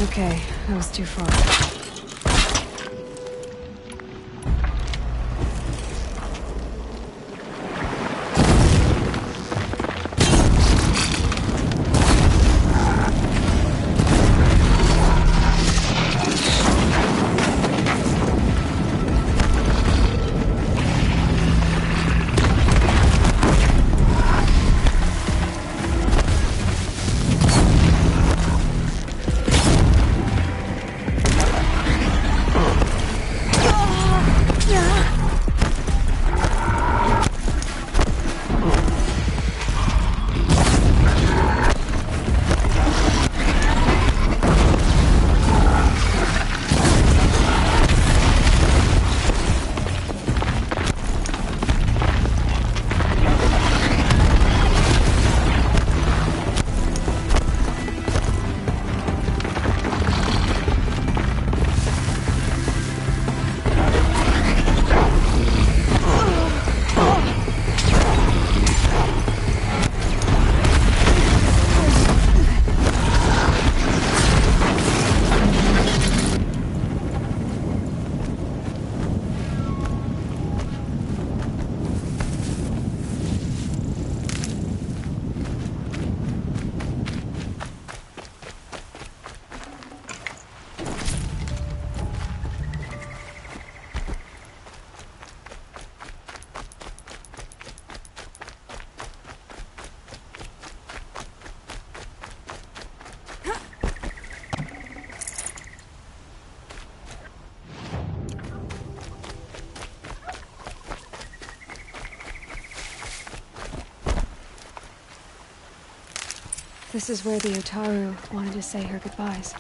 Okay, that was too far. This is where the Otaru wanted to say her goodbyes.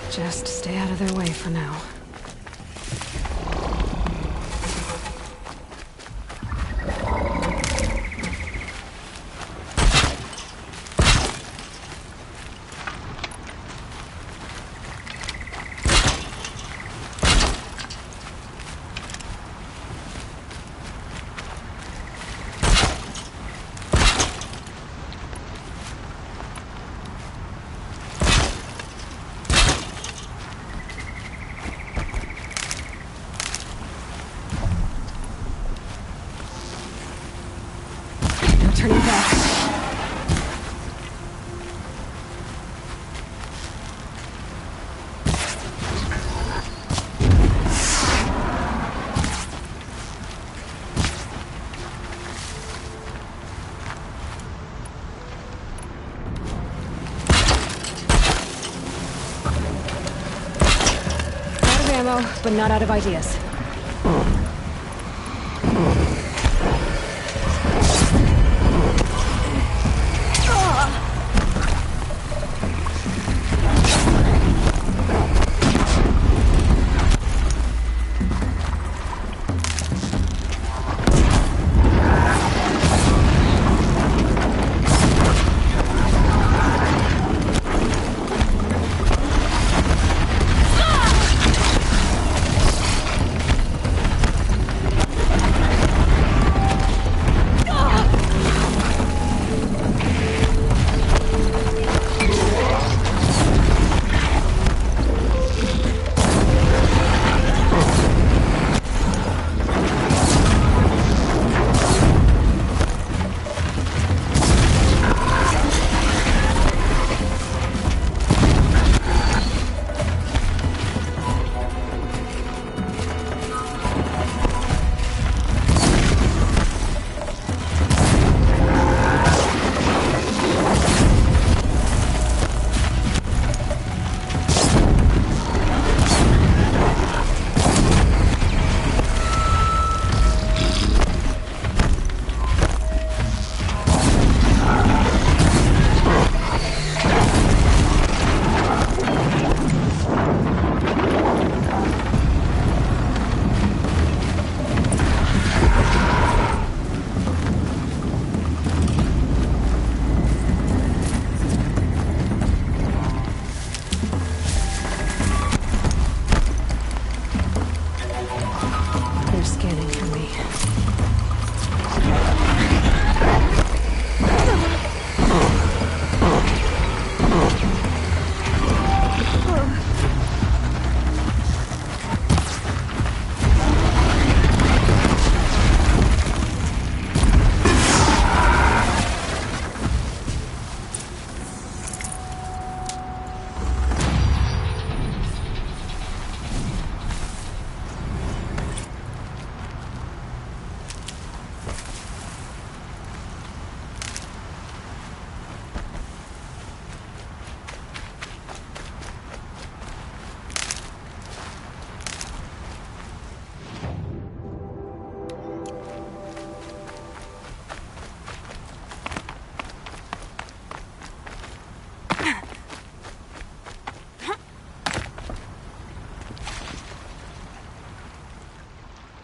Just stay out of their way for now. Turning back. Out of ammo, but not out of ideas.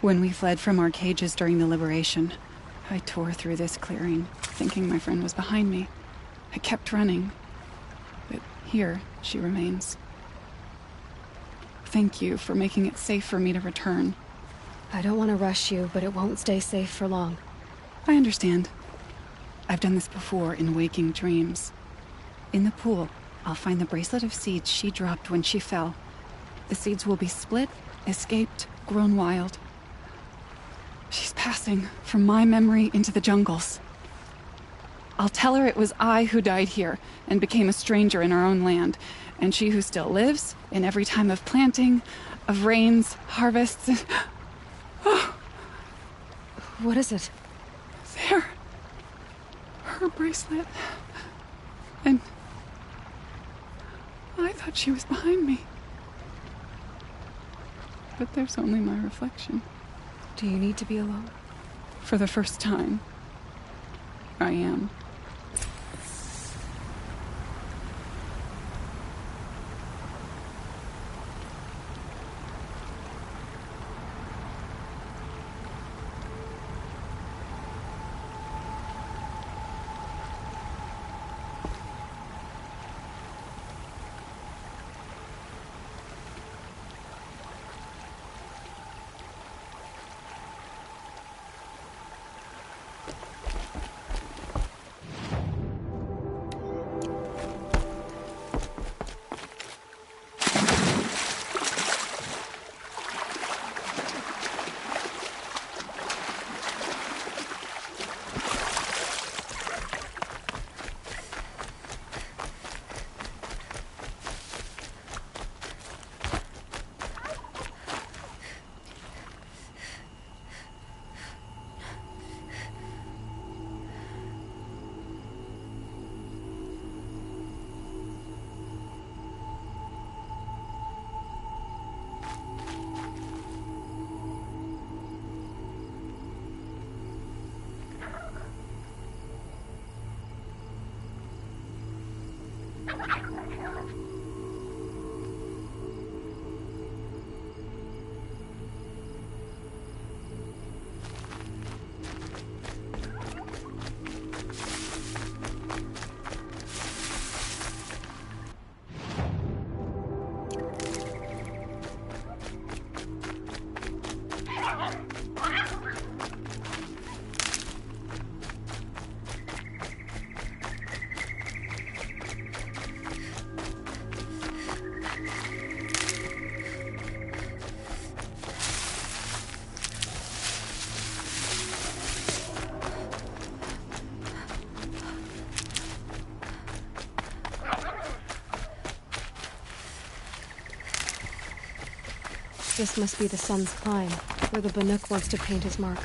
When we fled from our cages during the liberation, I tore through this clearing, thinking my friend was behind me. I kept running, but here she remains. Thank you for making it safe for me to return. I don't want to rush you, but it won't stay safe for long. I understand. I've done this before in waking dreams. In the pool, I'll find the bracelet of seeds she dropped when she fell. The seeds will be split, escaped, grown wild. She's passing from my memory into the jungles. I'll tell her it was I who died here and became a stranger in our own land, and she who still lives in every time of planting, of rains, harvests. Oh. What is it? There. Her bracelet. And I thought she was behind me. But there's only my reflection. Do you need to be alone? For the first time, I am. This must be the sun's climb, where the Banuk wants to paint his mark.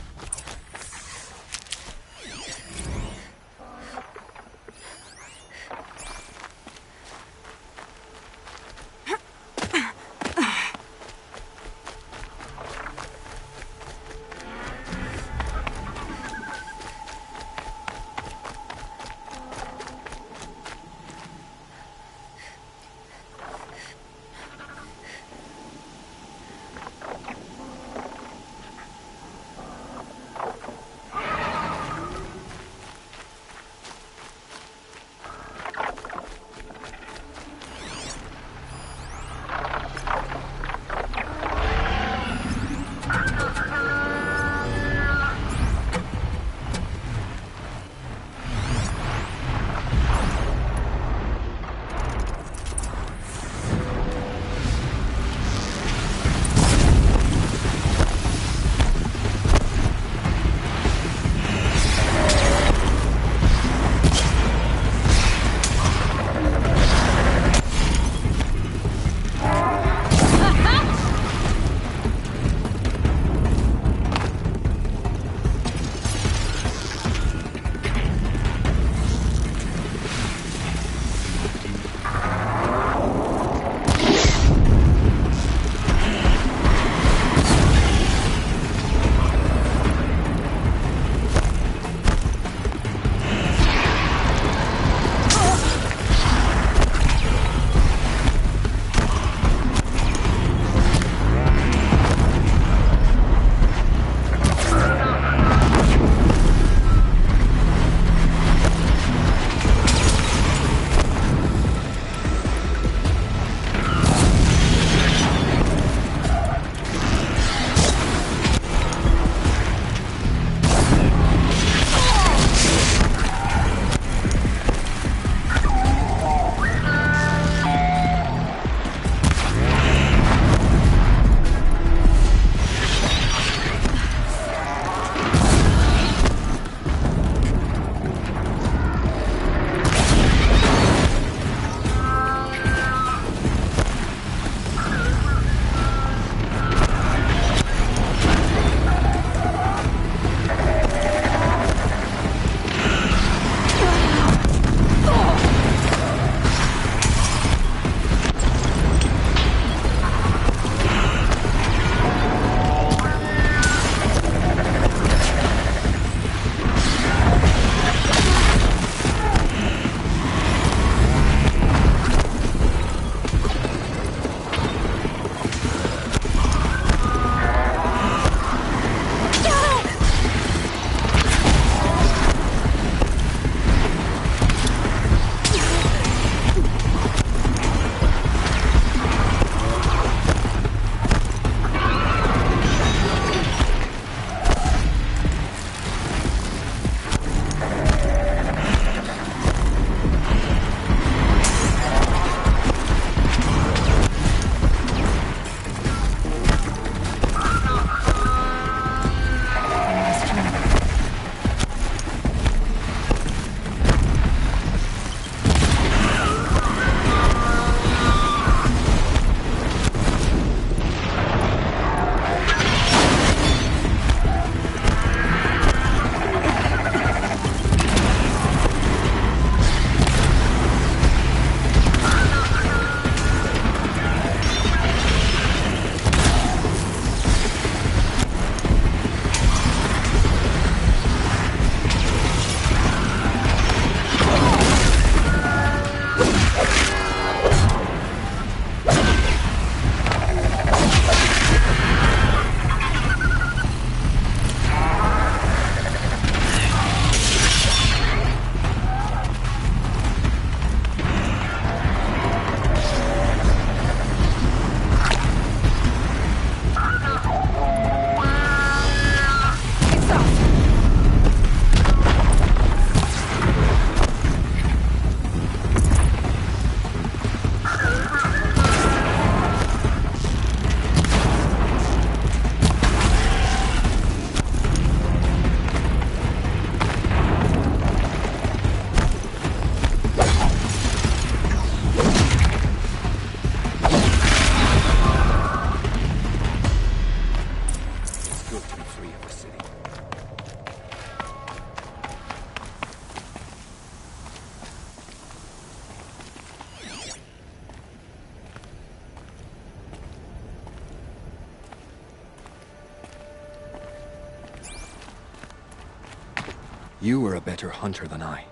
You are a better hunter than I.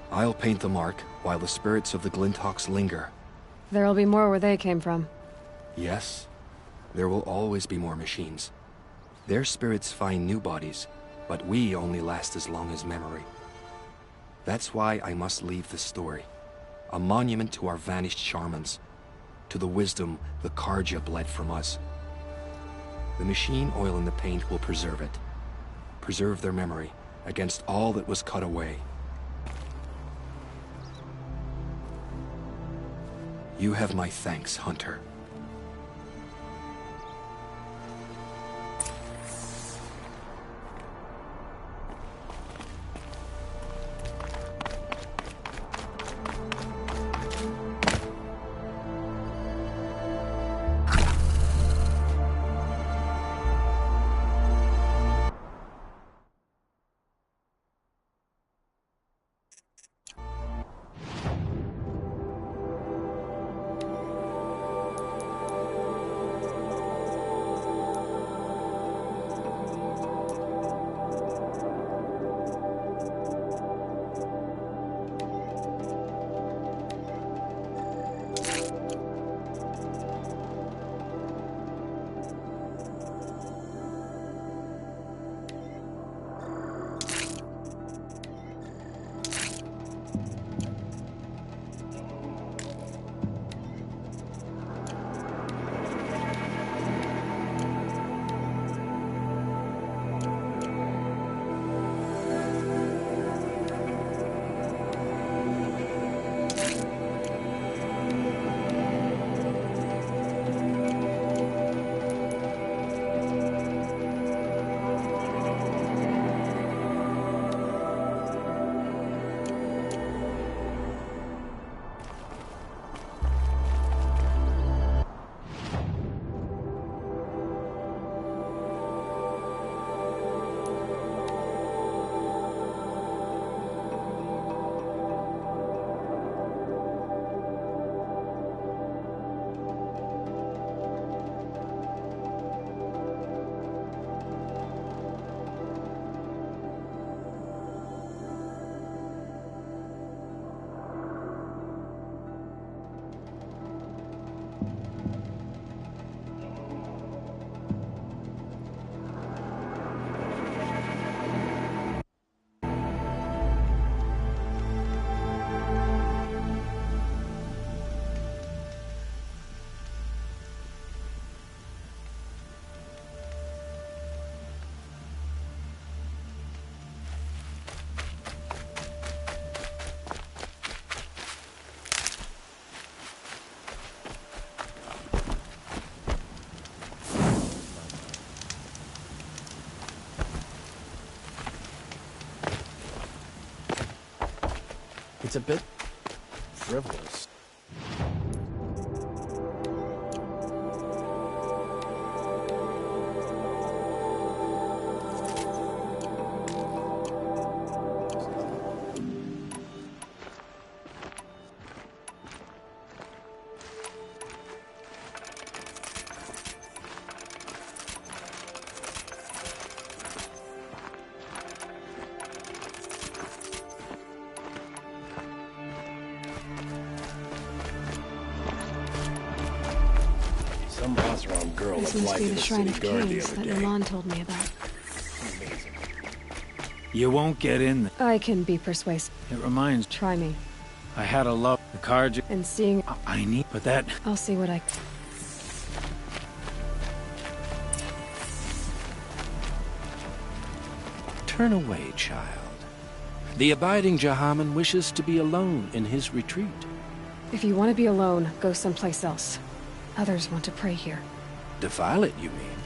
I'll paint the mark while the spirits of the Glinthawks linger. There'll be more where they came from. Yes, there will always be more machines. Their spirits find new bodies, but we only last as long as memory. That's why I must leave this story. A monument to our vanished shamans, to the wisdom the Karja bled from us. The machine oil in the paint will preserve it. Preserve their memory against all that was cut away. You have my thanks, Hunter. It's a bit frivolous. Some Oseram girl This must applied be to the the Shrine city of guard the Kings other that day. Milan told me about. Amazing. You won't get in there. I can be persuasive. It reminds Try me. I had a love the cards And seeing... I need, but that I'll see what I... Turn away, child. The abiding Jahaman wishes to be alone in his retreat. If you want to be alone, go someplace else. Others want to pray here. Defile it, you mean?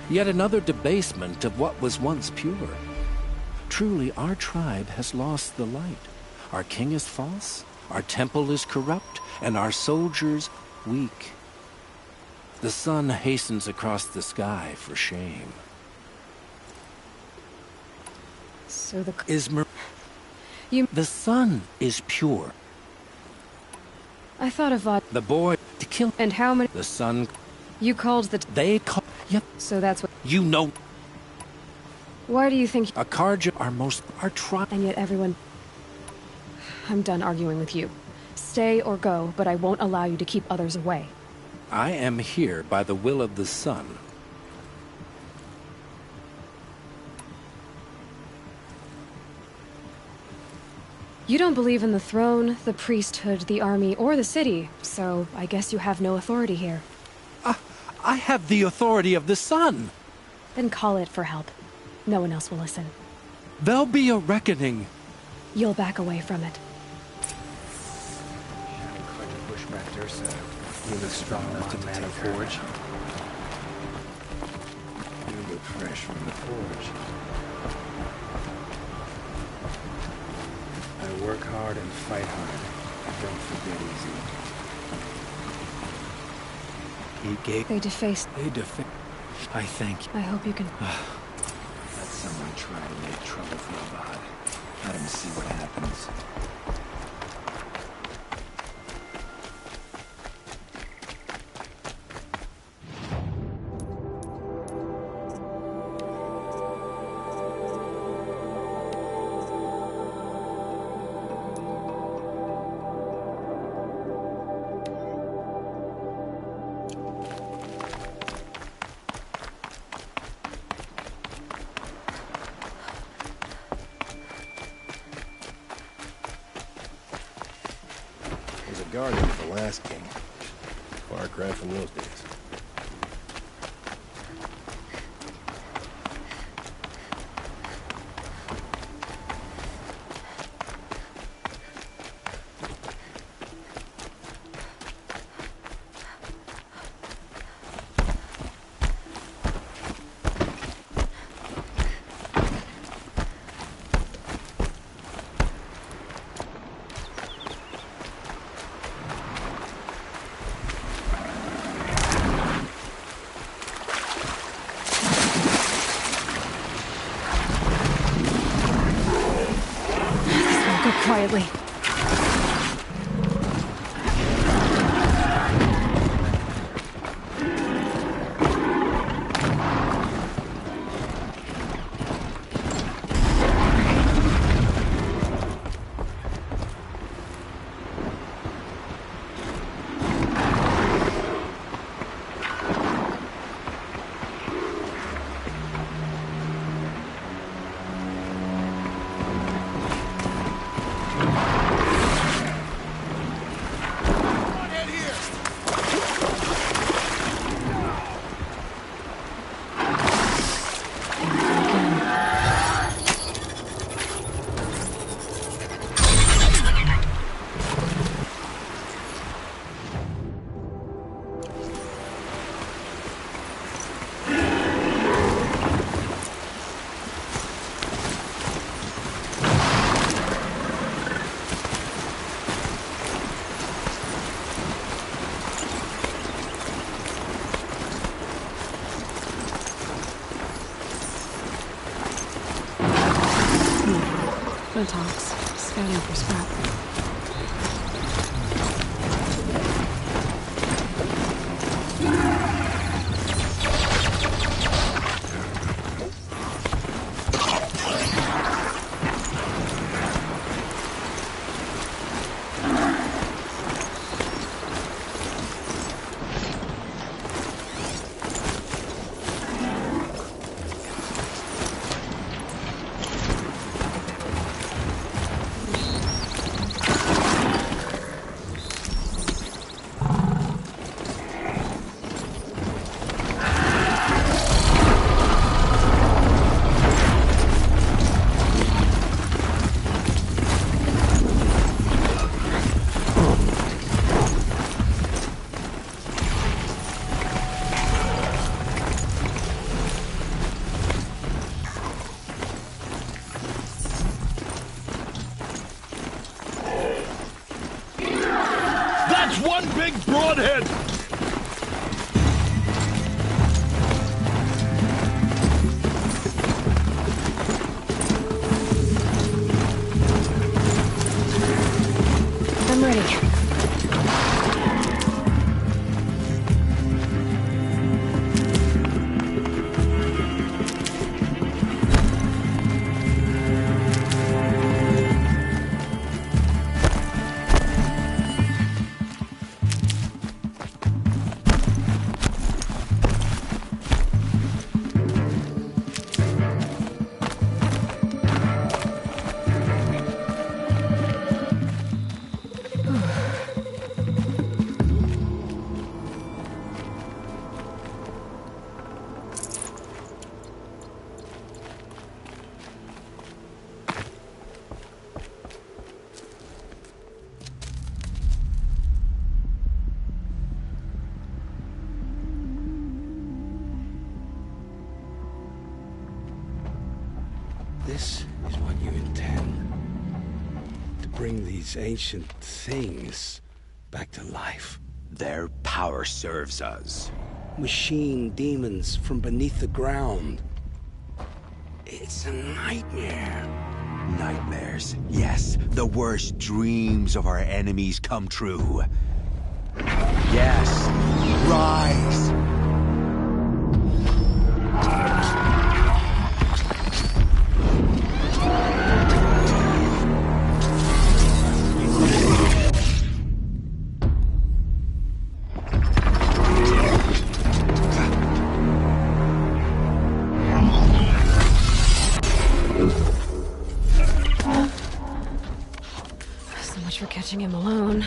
Yet another debasement of what was once pure. Truly, our tribe has lost the light. Our king is false, our temple is corrupt, and our soldiers weak. The sun hastens across the sky for shame. So the... The sun is pure. I thought of Vod... The boy to kill. And how many... The sun. You called the... They call. Yep. So that's what... You know. Why do you think... A Karja our tribe. And yet everyone... I'm done arguing with you. Stay or go, but I won't allow you to keep others away. I am here by the will of the sun. You don't believe in the throne, the priesthood, the army, or the city, so I guess you have no authority here. I have the authority of the sun. Then call it for help. No one else will listen. There'll be a reckoning. You'll back away from it. Quite a bushwhack Dursa. You look strong enough to man a forge. You look fresh from the forge. I work hard and fight hard. I don't forget easy. They defaced... I thank you. I hope you can... Let someone try to make trouble for Avad. Let him see what happens. Guardian of the last king. Far cry from those days. Quietly. Talks, scouting for scrap. This is what you intend. To bring these ancient things back to life. Their power serves us. Machine demons from beneath the ground. It's a nightmare. Nightmares. Yes, the worst dreams of our enemies come true. Yes, rise! So much for catching him alone.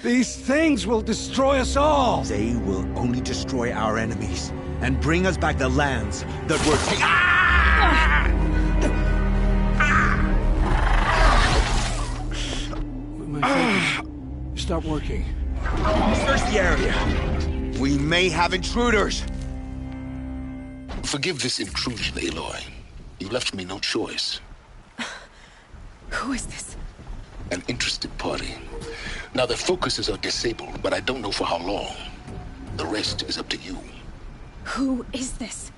These things will destroy us all! They will only destroy our enemies and bring us back the lands that were taken. Ah! My focus stopped working. Search the area. We may have intruders. Forgive this intrusion, Aloy. You left me no choice. Who is this? An interested party. Now, their focuses are disabled, but I don't know for how long. The rest is up to you. Who is this?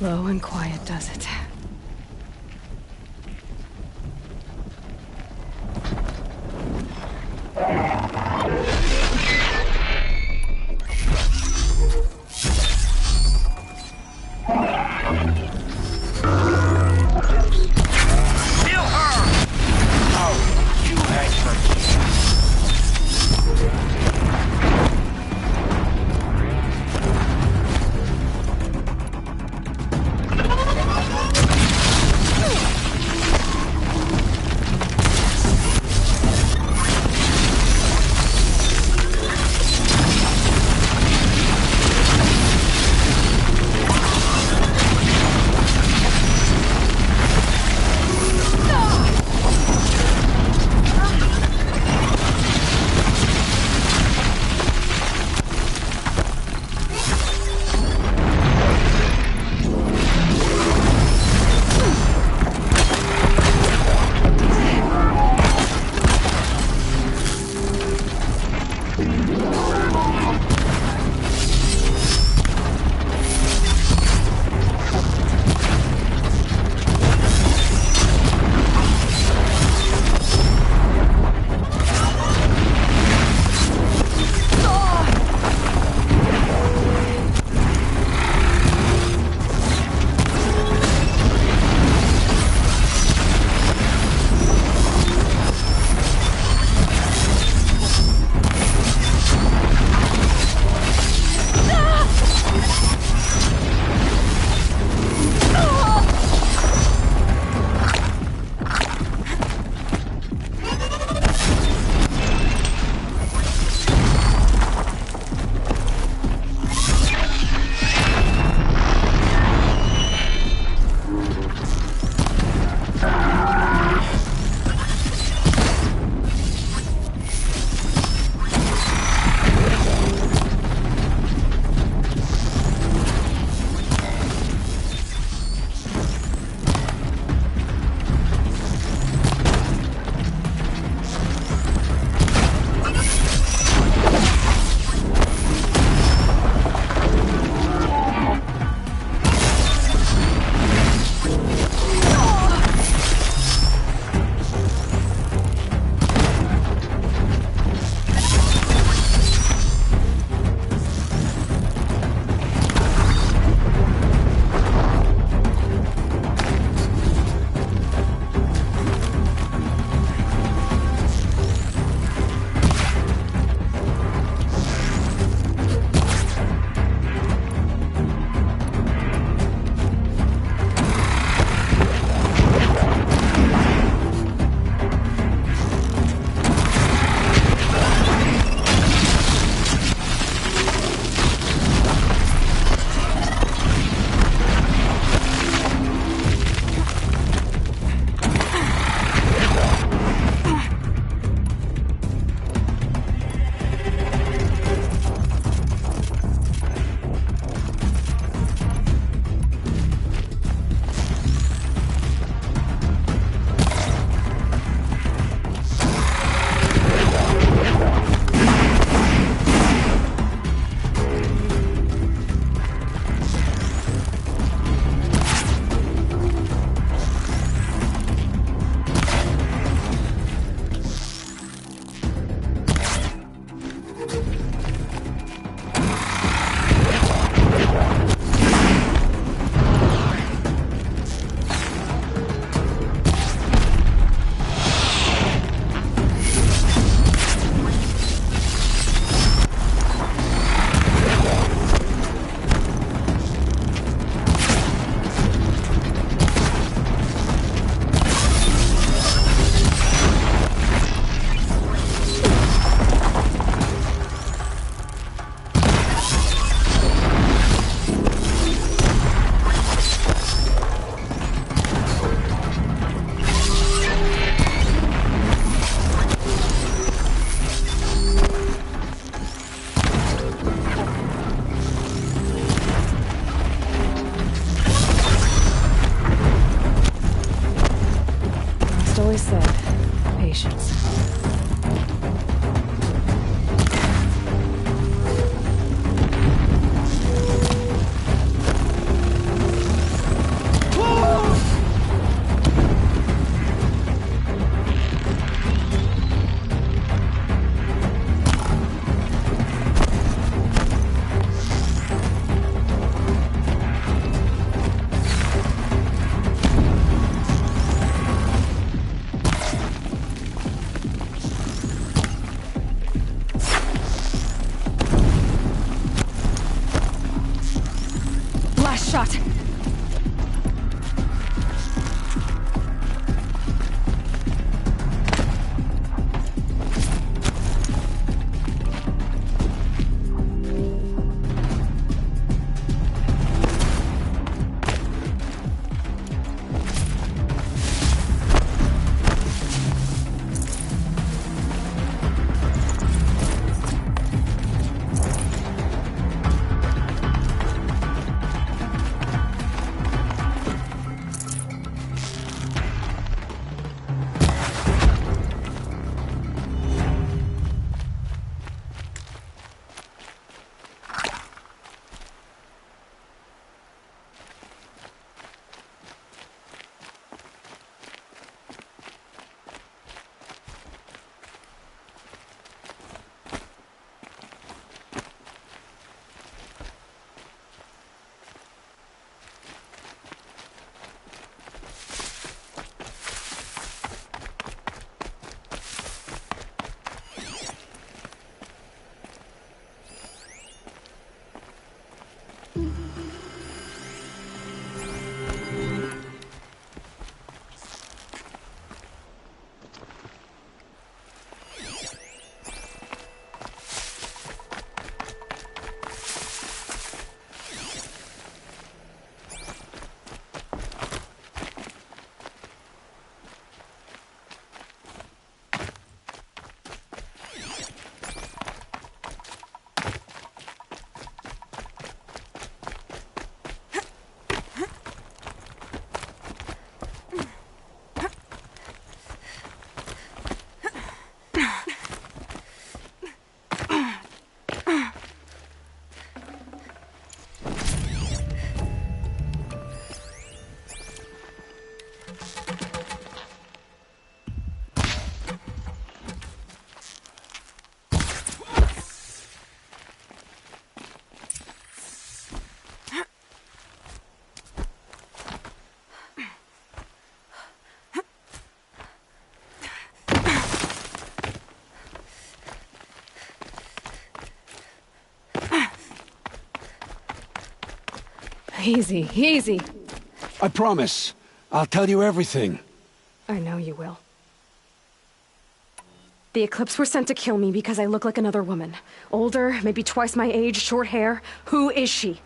Low and quiet does it. shot. Easy, easy. I promise. I'll tell you everything. I know you will. The Eclipse were sent to kill me because I look like another woman. Older, maybe twice my age, short hair. Who is she?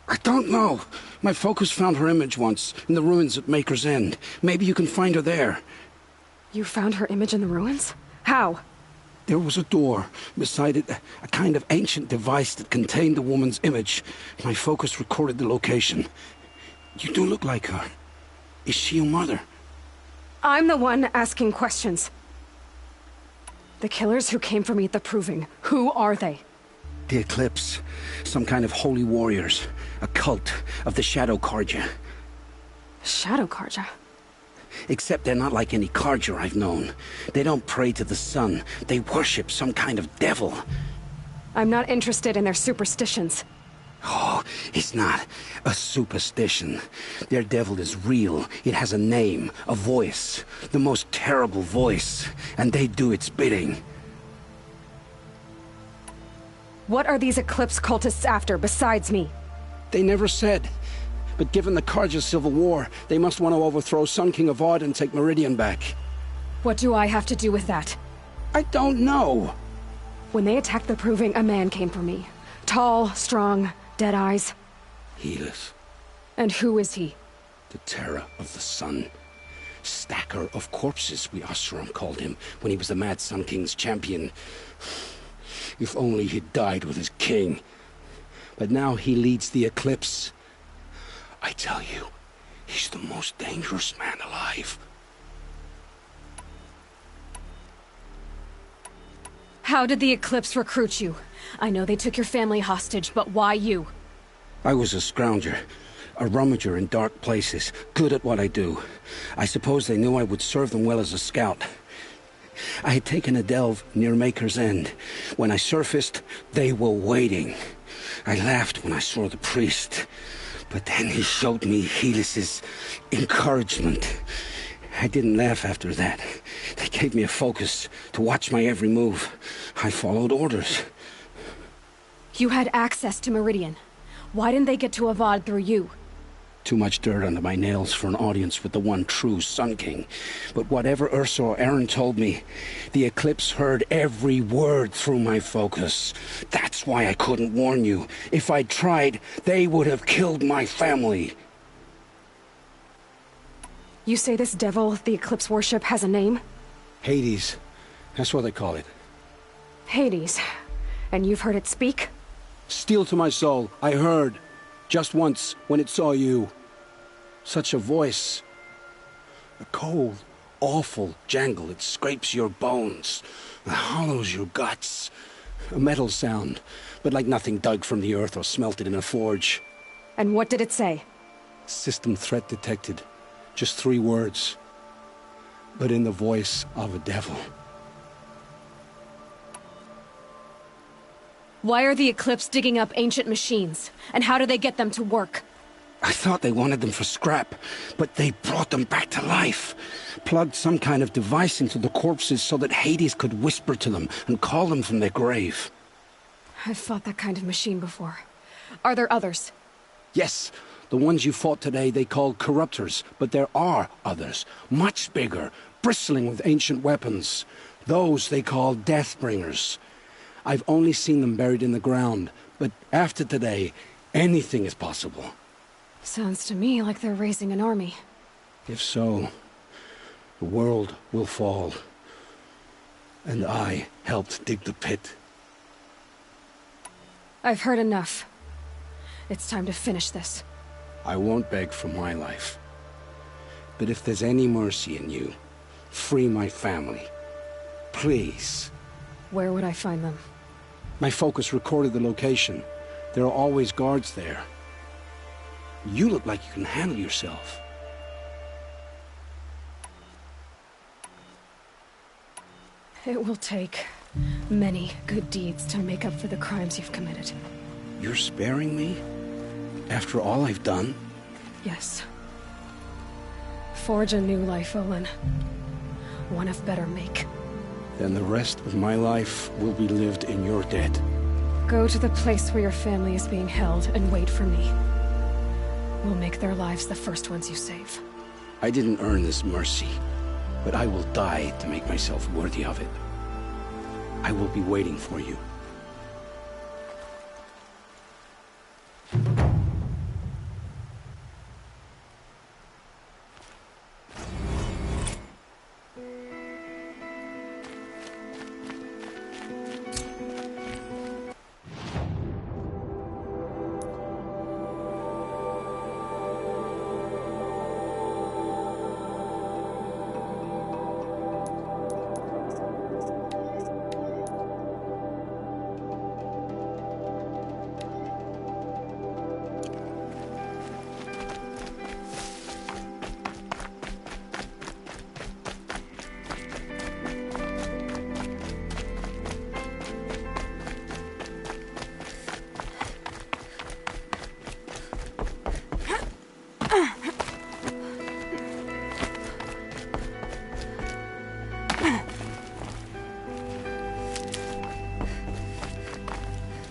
I don't know. My focus found her image once, in the ruins at Maker's End. Maybe you can find her there. You found her image in the ruins? How? There was a door. Beside it, a kind of ancient device that contained the woman's image. My focus recorded the location. You do look like her. Is she your mother? I'm the one asking questions. The killers who came for me at the Proving, who are they? The Eclipse. Some kind of holy warriors. A cult of the Shadow Carja. Shadow Carja? Except they're not like any Carja I've known. They don't pray to the sun. They worship some kind of devil. I'm not interested in their superstitions. Oh, it's not a superstition. Their devil is real. It has a name, a voice. The most terrible voice. And they do its bidding. What are these Eclipse cultists after, besides me? They never said. But given the Carja civil war, they must want to overthrow Sun King Avad and take Meridian back. What do I have to do with that? I don't know. When they attacked the Proving, a man came for me. Tall, strong, dead eyes. Helis. And who is he? The terror of the sun. Stacker of corpses, we Oseram called him, when he was the Mad Sun King's champion. If only he'd died with his king. But now he leads the Eclipse. I tell you, he's the most dangerous man alive. How did the Eclipse recruit you? I know they took your family hostage, but why you? I was a scrounger, a rummager in dark places, good at what I do. I suppose they knew I would serve them well as a scout. I had taken a delve near Maker's End. When I surfaced, they were waiting. I laughed when I saw the priest. But then he showed me Helis's encouragement. I didn't laugh after that. They gave me a focus to watch my every move. I followed orders. You had access to Meridian. Why didn't they get to Avad through you? Too much dirt under my nails for an audience with the one true Sun King. But whatever Ursa or Aaron told me, the Eclipse heard every word through my focus. That's why I couldn't warn you. If I'd tried, they would have killed my family. You say this devil the Eclipse worship has a name? Hades. That's what they call it. Hades. And you've heard it speak? Steel to my soul, I heard. Just once, when it saw you. Such a voice. A cold, awful jangle. It scrapes your bones. It hollows your guts. A metal sound, but like nothing dug from the earth or smelted in a forge. And what did it say? System threat detected. Just 3 words. But in the voice of a devil. Why are the Eclipse digging up ancient machines? And how do they get them to work? I thought they wanted them for scrap, but they brought them back to life. Plugged some kind of device into the corpses so that Hades could whisper to them and call them from their grave. I've fought that kind of machine before. Are there others? Yes, the ones you fought today they called corruptors, but there are others, much bigger, bristling with ancient weapons. Those they call Deathbringers. I've only seen them buried in the ground, but after today, anything is possible. Sounds to me like they're raising an army. If so, the world will fall. And I helped dig the pit. I've heard enough. It's time to finish this. I won't beg for my life. But if there's any mercy in you, free my family. Please. Where would I find them? My focus recorded the location. There are always guards there. You look like you can handle yourself. It will take many good deeds to make up for the crimes you've committed. You're sparing me? After all I've done? Yes. Forge a new life, Olin. One of better make. Then the rest of my life will be lived in your debt. Go to the place where your family is being held and wait for me. We'll make their lives the first ones you save. I didn't earn this mercy, but I will die to make myself worthy of it. I will be waiting for you.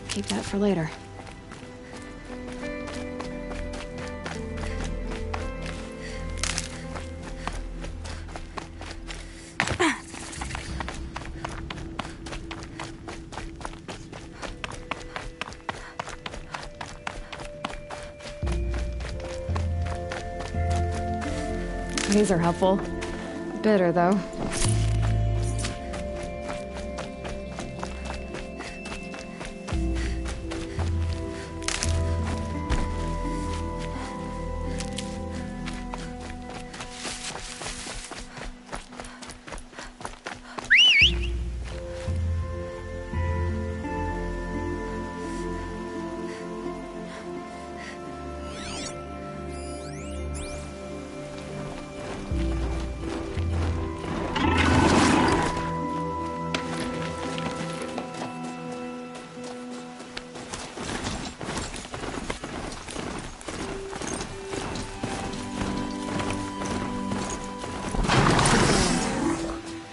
Keep that for later. These are helpful. Bitter, though.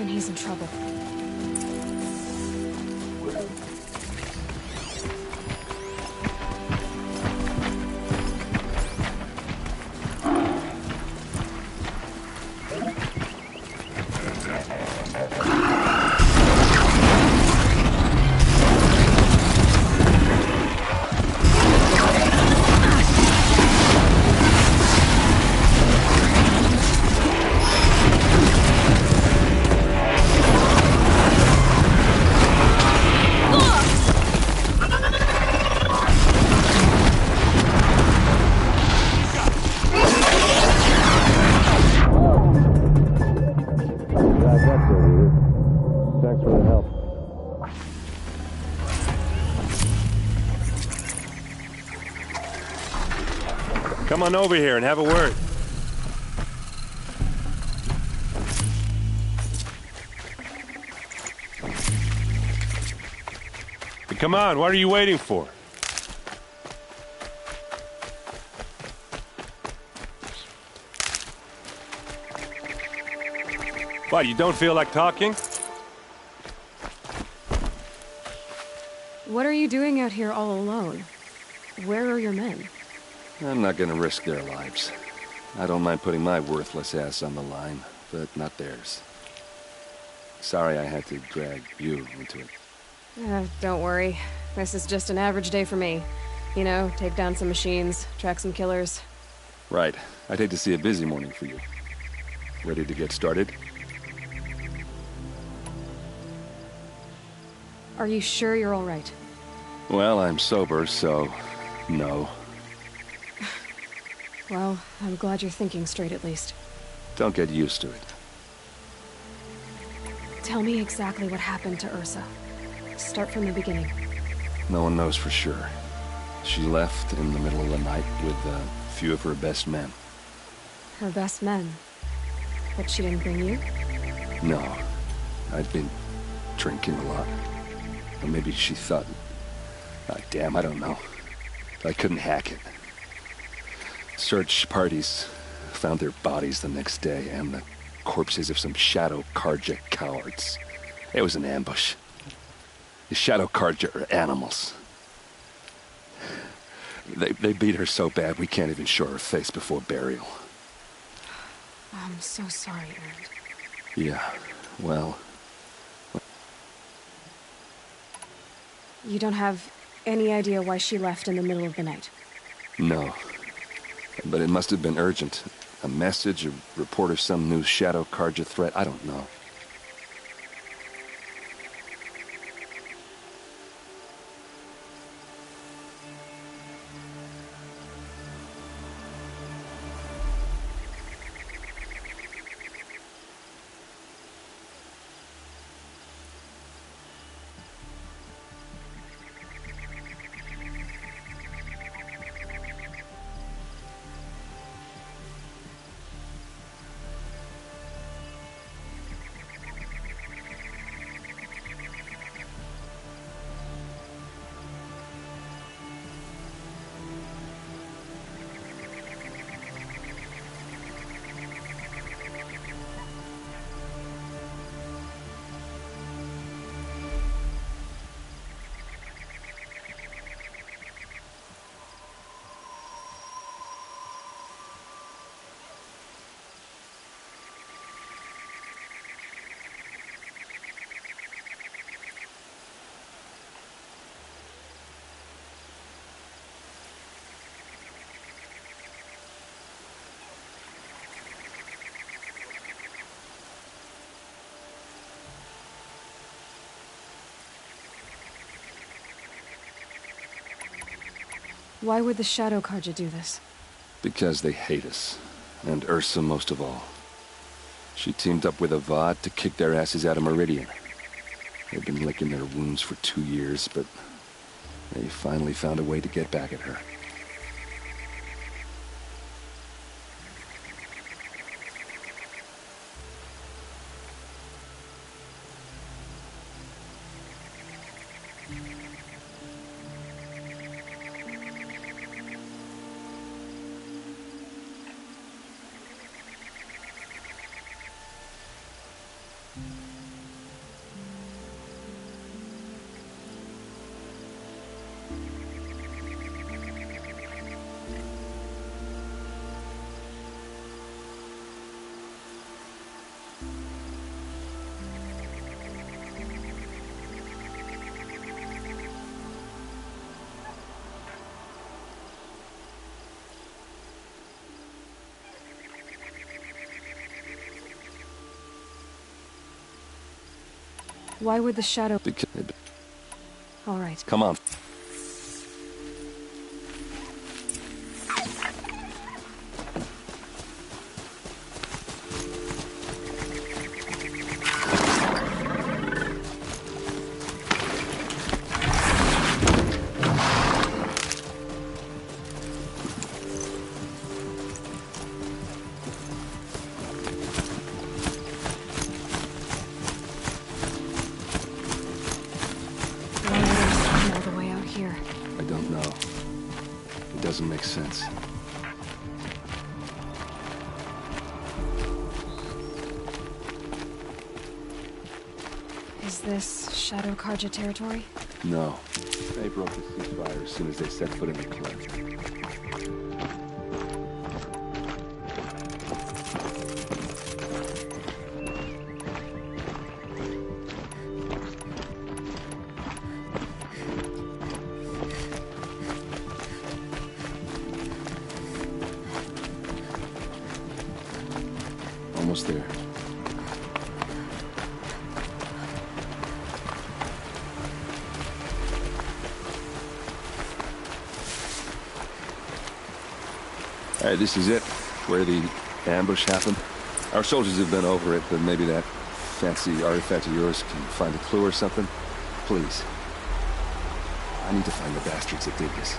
And he's in trouble. Come on over here and have a word. Come on, what are you waiting for? What, you don't feel like talking? What are you doing out here all alone? Where are your men? I'm not gonna risk their lives. I don't mind putting my worthless ass on the line, but not theirs. Sorry I had to drag you into it. Don't worry. This is just an average day for me. You know, take down some machines, track some killers. Right. I'd hate to see a busy morning for you. Ready to get started? Are you sure you're all right? Well, I'm sober, so no. Well, I'm glad you're thinking straight at least. Don't get used to it. Tell me exactly what happened to Ursa. Start from the beginning. No one knows for sure. She left in the middle of the night with a few of her best men. Her best men? But she didn't bring you? No. I'd been drinking a lot. Or maybe she thought... damn, I don't know. I couldn't hack it. Search parties found their bodies the next day, and the corpses of some Shadow Karja cowards. It was an ambush. The Shadow Karja are animals. They beat her so bad we can't even show her face before burial. I'm so sorry, Aaron. Yeah, well... You don't have any idea why she left in the middle of the night? No. But it must have been urgent. A message, a report of some new Shadow Karja threat, I don't know. Why would the Shadow Karja do this? Because they hate us. And Ursa most of all. She teamed up with Avad to kick their asses out of Meridian. They've been licking their wounds for 2 years, but they finally found a way to get back at her. Why would the Shadow... Because... All right. Come on. makes sense. Is this Shadow Karja territory? No. They broke the ceasefire as soon as they set foot in the cleft. Almost there. All right, this is it, where the ambush happened. Our soldiers have been over it, but maybe that fancy artifact of yours can find a clue or something. Please. I need to find the bastards that did this.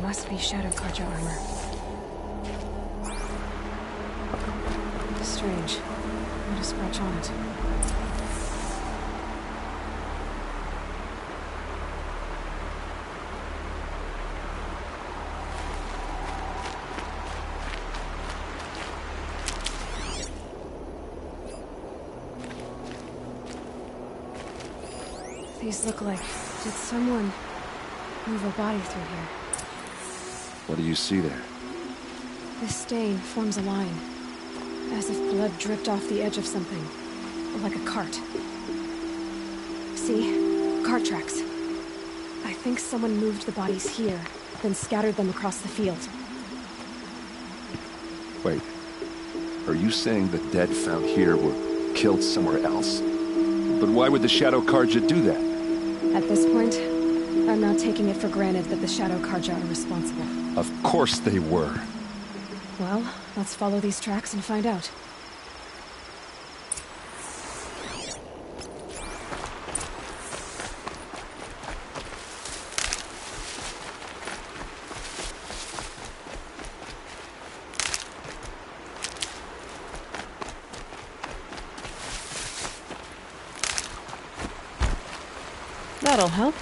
Must be Shadow Karja armor. Strange. Not a scratch on it. These look like... Did someone move a body through here? What do you see there? This stain forms a line. As if blood dripped off the edge of something. Like a cart. See? Cart tracks. I think someone moved the bodies here, then scattered them across the field. Wait. Are you saying the dead found here were killed somewhere else? But why would the Shadow Karja do that? At this point, I'm not taking it for granted that the Shadow Karja are responsible. Of course they were. Well, let's follow these tracks and find out. That'll help.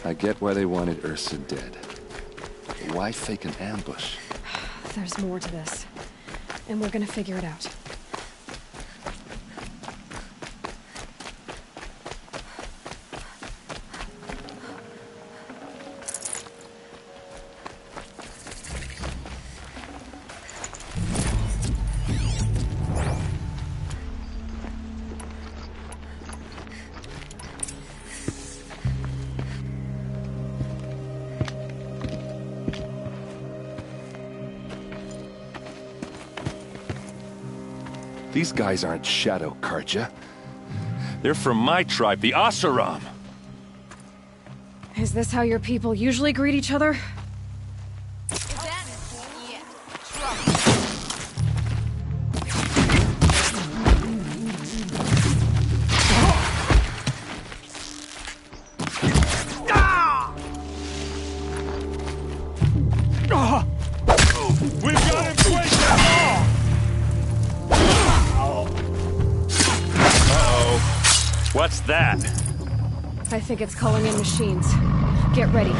I get why they wanted Ursa dead. But why fake an ambush? There's more to this. And we're gonna figure it out. These guys aren't Shadow Karja. They're from my tribe, the Asaram. Is this how your people usually greet each other? We've got him placed now! Uh-oh. What's that? I think it's calling in machines. Get ready.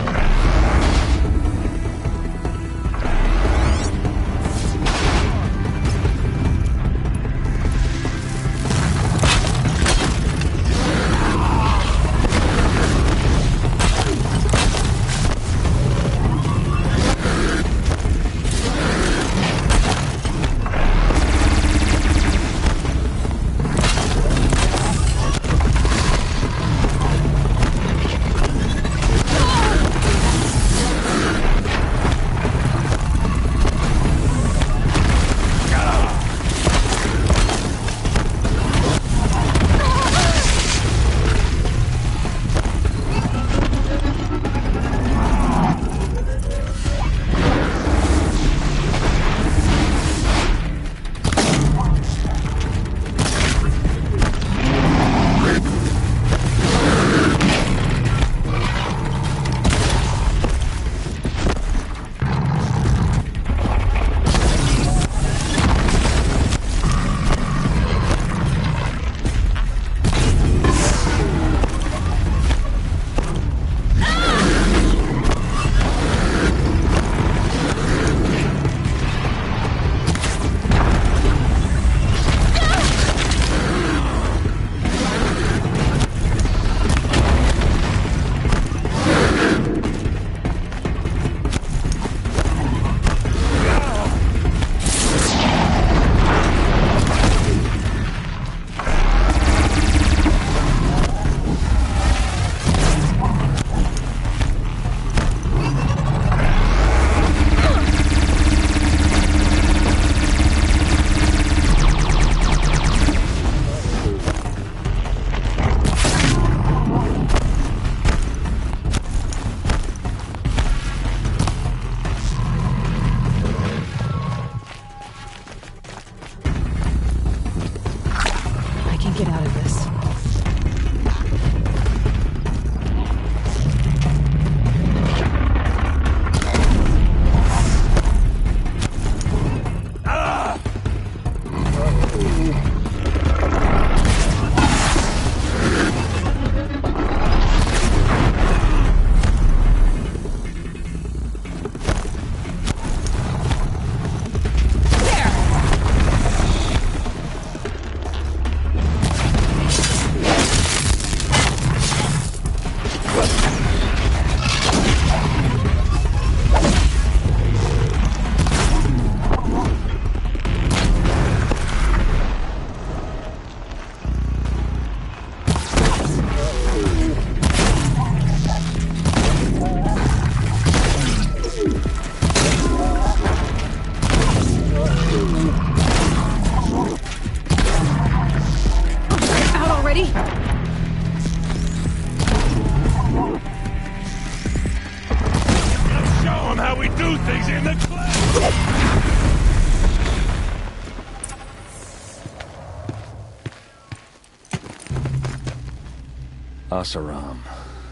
Asaram,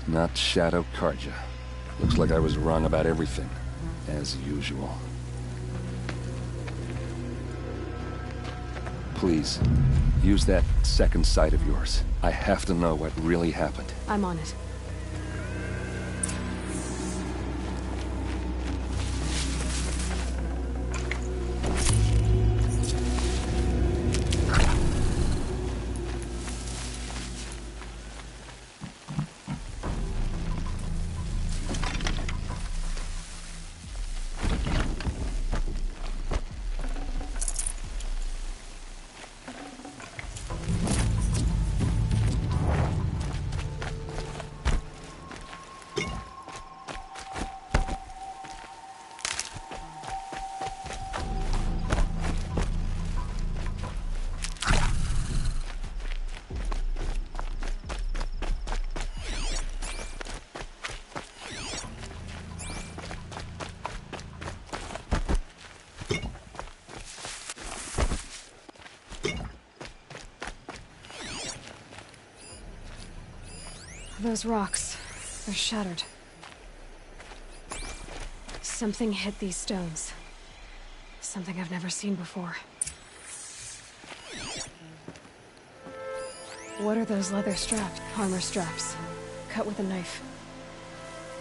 not Shadow Karja. Looks like I was wrong about everything, as usual. Please, use that second sight of yours. I have to know what really happened. I'm on it. Those rocks, they're shattered. Something hit these stones. Something I've never seen before. What are those leather straps? Armor straps, cut with a knife.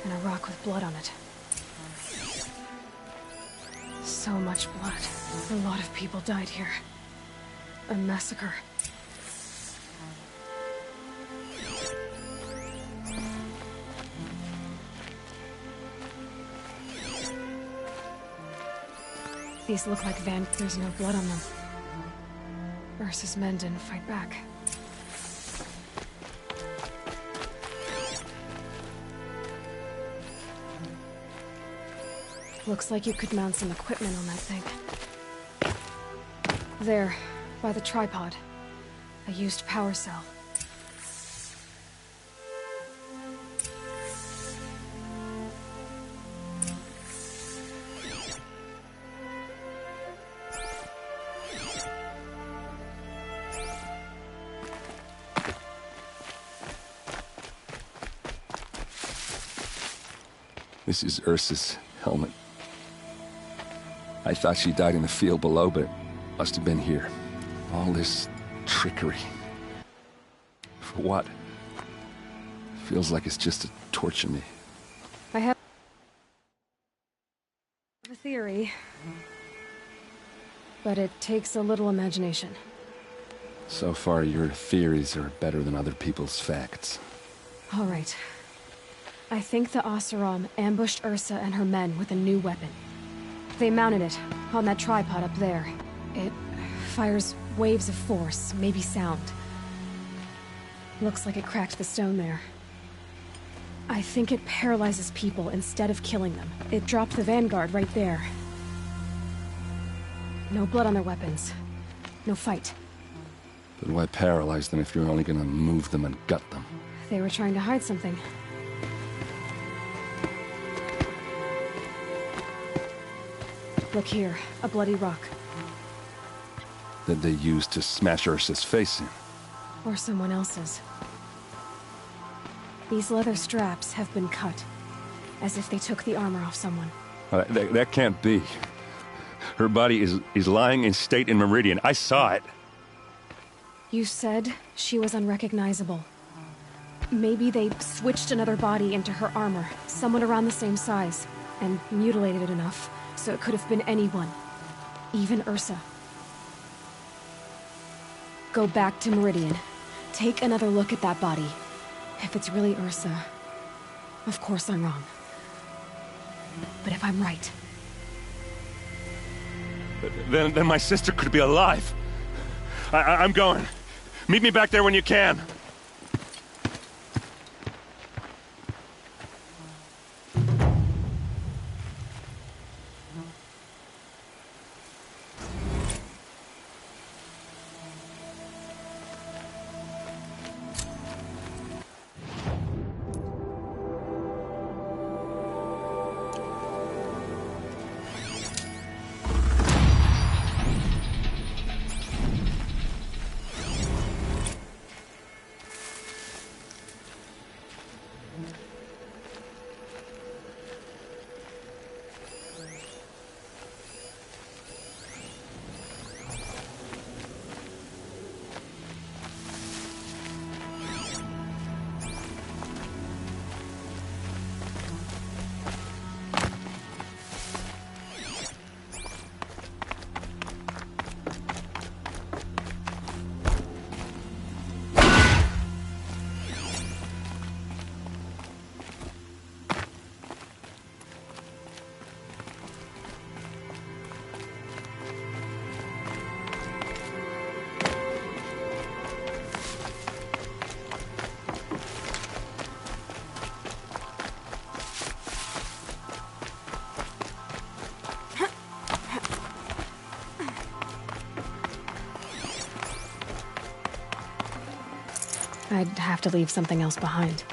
And a rock with blood on it. So much blood. A lot of people died here. A massacre. These look like There's no blood on them. Ursa's men didn't fight back. Looks like you could mount some equipment on that thing. There, by the tripod. A used power cell. This is Ursa's helmet. I thought she died in the field below, but it must have been here. All this trickery. For what? Feels like it's just to torture me. I have a theory, but it takes a little imagination. So far, your theories are better than other people's facts. All right. I think the Oseram ambushed Ursa and her men with a new weapon. They mounted it on that tripod up there. It fires waves of force, maybe sound. Looks like it cracked the stone there. I think it paralyzes people instead of killing them. It dropped the vanguard right there. No blood on their weapons. No fight. But why paralyze them if you're only gonna move them and gut them? They were trying to hide something. Look here, a bloody rock. That they used to smash Ursa's face in. Or someone else's. These leather straps have been cut, as if they took the armor off someone. That can't be. Her body is lying in state in Meridian. I saw it. You said she was unrecognizable. Maybe they switched another body into her armor, someone around the same size, and mutilated it enough, so it could have been anyone. Even Ursa. Go back to Meridian. Take another look at that body. If it's really Ursa, of course I'm wrong. But if I'm right... Then my sister could be alive. I'm going. Meet me back there when you can. I'd have to leave something else behind.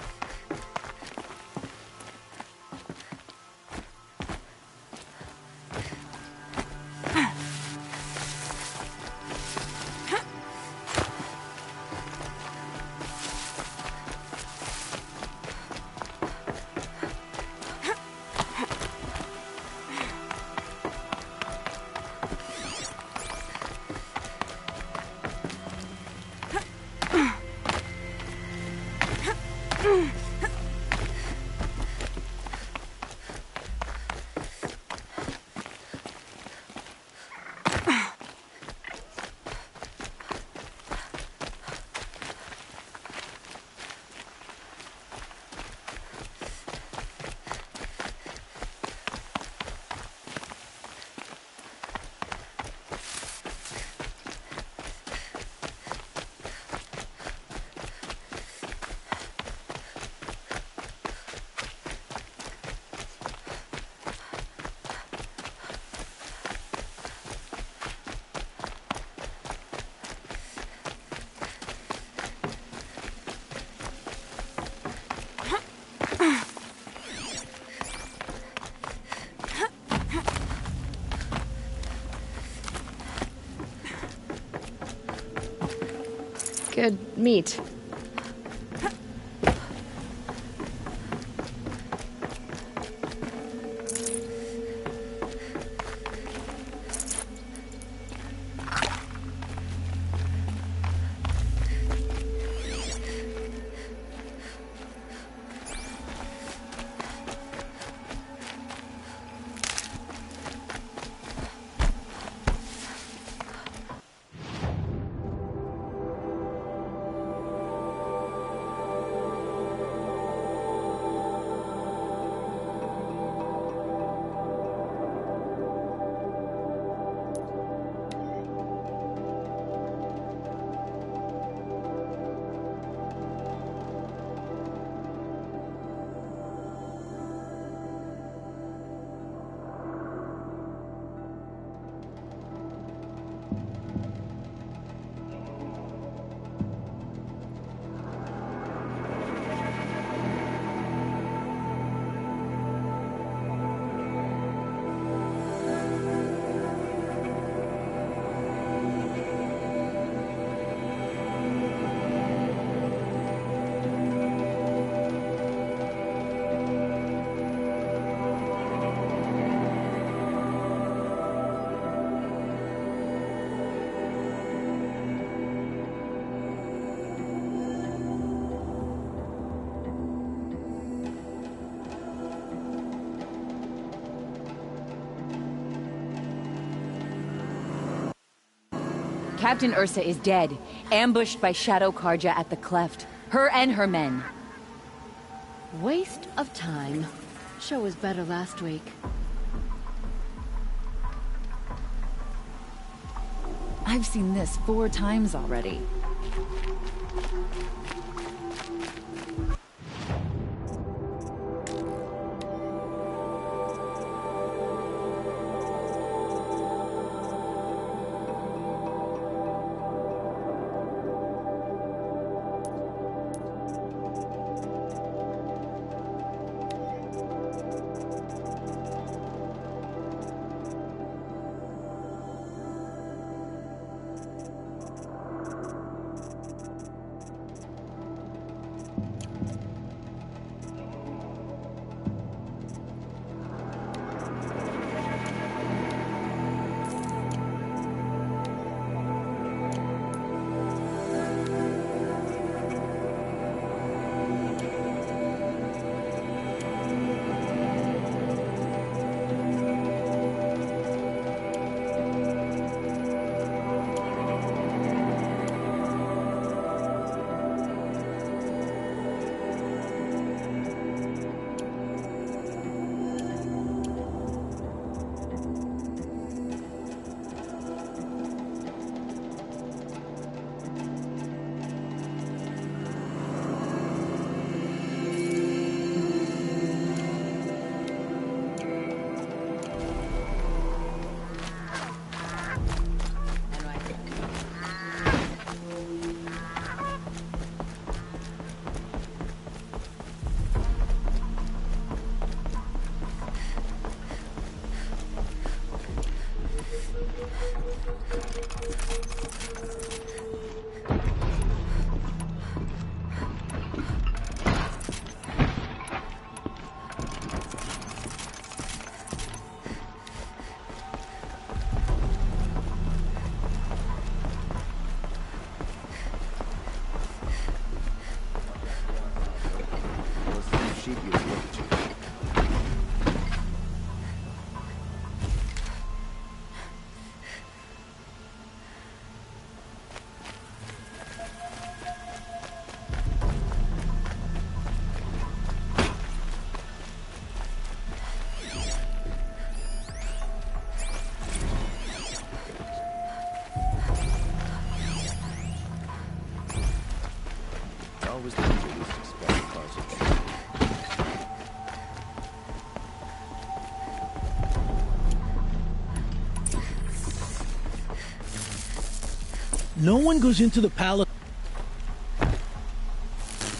Good meat. Captain Ursa is dead, ambushed by Shadow Karja at the cleft. Her and her men. Waste of time. Show was better last week. I've seen this 4 times already. was the least expected cause of trouble. No one goes into the palace.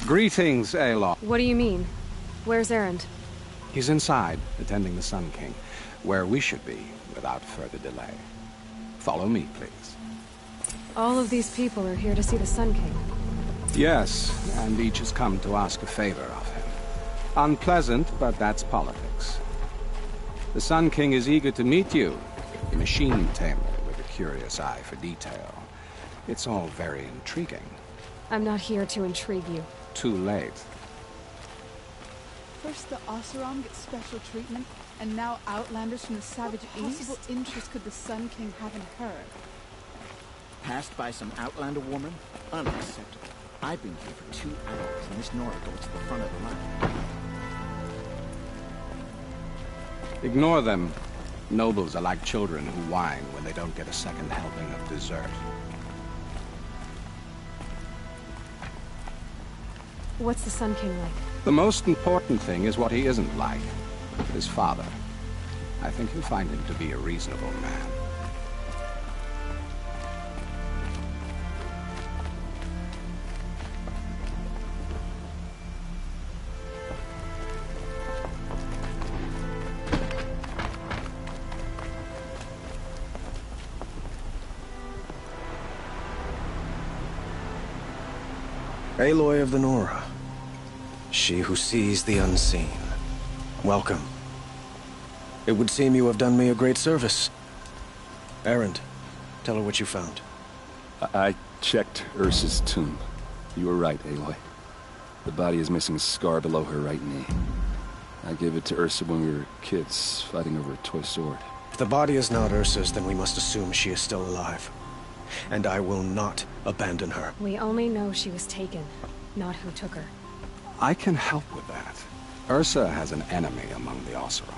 Greetings, Aloy. What do you mean? Where's Erend? He's inside, attending the Sun King, where we should be, without further delay. Follow me, please. All of these people are here to see the Sun King. Yes, and each has come to ask a favor of him. Unpleasant, but that's politics. The Sun King is eager to meet you, a machine tamer with a curious eye for detail. It's all very intriguing. I'm not here to intrigue you. Too late. First the Oseram gets special treatment, and now outlanders from the savage East? What possible interest could the Sun King have in her? Passed by some outlander woman? Unacceptable. I've been here for 2 hours, and Miss Nora goes to the front of the line. Ignore them. Nobles are like children who whine when they don't get a second helping of dessert. What's the Sun King like? The most important thing is what he isn't like. His father. I think you'll find him to be a reasonable man. Aloy of the Nora. She who sees the unseen. Welcome. It would seem you have done me a great service. Erend, tell her what you found. I checked Ursa's tomb. You were right, Aloy. The body is missing a scar below her right knee. I gave it to Ursa when we were kids, fighting over a toy sword. If the body is not Ursa's, then we must assume she is still alive. And I will not abandon her. We only know she was taken, not who took her. I can help with that. Ursa has an enemy among the Oseram.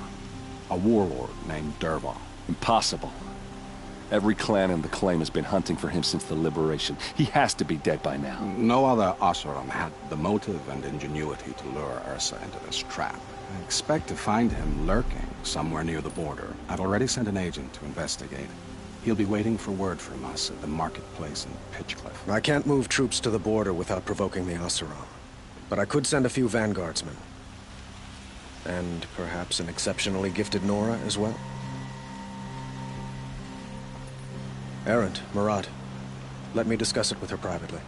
A warlord named Dervahl. Impossible. Every clan in the claim has been hunting for him since the liberation. He has to be dead by now. No other Oseram had the motive and ingenuity to lure Ursa into this trap. I expect to find him lurking somewhere near the border. I've already sent an agent to investigate. He'll be waiting for word from us at the marketplace in Pitchcliff. I can't move troops to the border without provoking the Oseram. But I could send a few vanguardsmen. And perhaps an exceptionally gifted Nora as well. Erend, Murad, let me discuss it with her privately.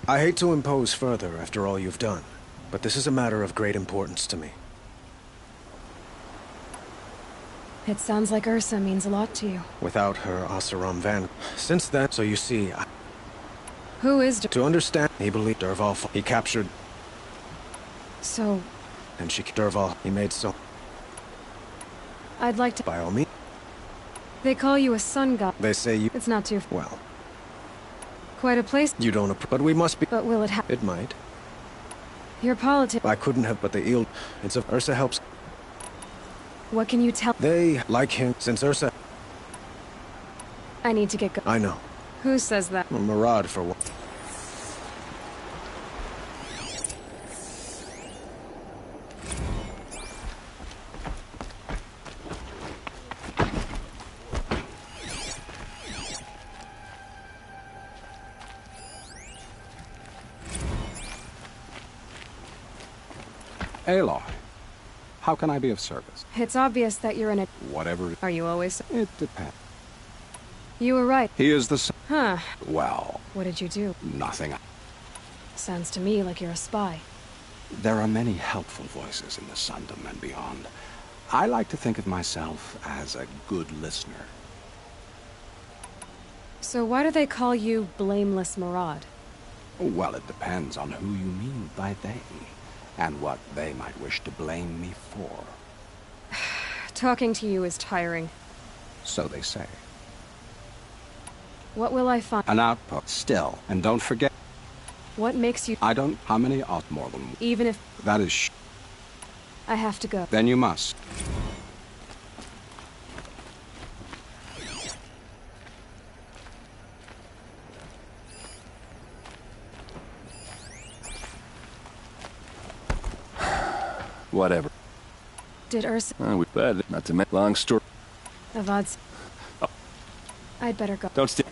I hate to impose further after all you've done, but this is a matter of great importance to me. It sounds like Ursa means a lot to you. Without her Oseram van... Since then, so you see, Who is to understand, he believed Dervahl. He captured... So... And she... Dervahl, he made so... I'd like to... By all means. They call you a sun god. They say you... It's not too... Well... Quite a place... You don't... But we must be... But will it happen? It might. Your politics... I couldn't have, but the eel... It's a... Ursa helps... What can you tell... They like him, since Ursa... I need to get going. I know. Who says that? Murad, for what? Aloy, how can I be of service? It's obvious that you're in a... Whatever... Are you always... It depends. You were right. He is the... Huh. Well... What did you do? Nothing. Sounds to me like you're a spy. There are many helpful voices in the Sundom and beyond. I like to think of myself as a good listener. So why do they call you Blameless Murad? Well, it depends on who you mean by they, and what they might wish to blame me for. Talking to you is tiring. So they say. What will I find? An outpost, still. And don't forget... What makes you... I don't... How many ought more than... Even if... That is I have to go. Then you must. Whatever. Did Ursa... We bad. Not to make long story. Avad's... I'd better go. Don't stay.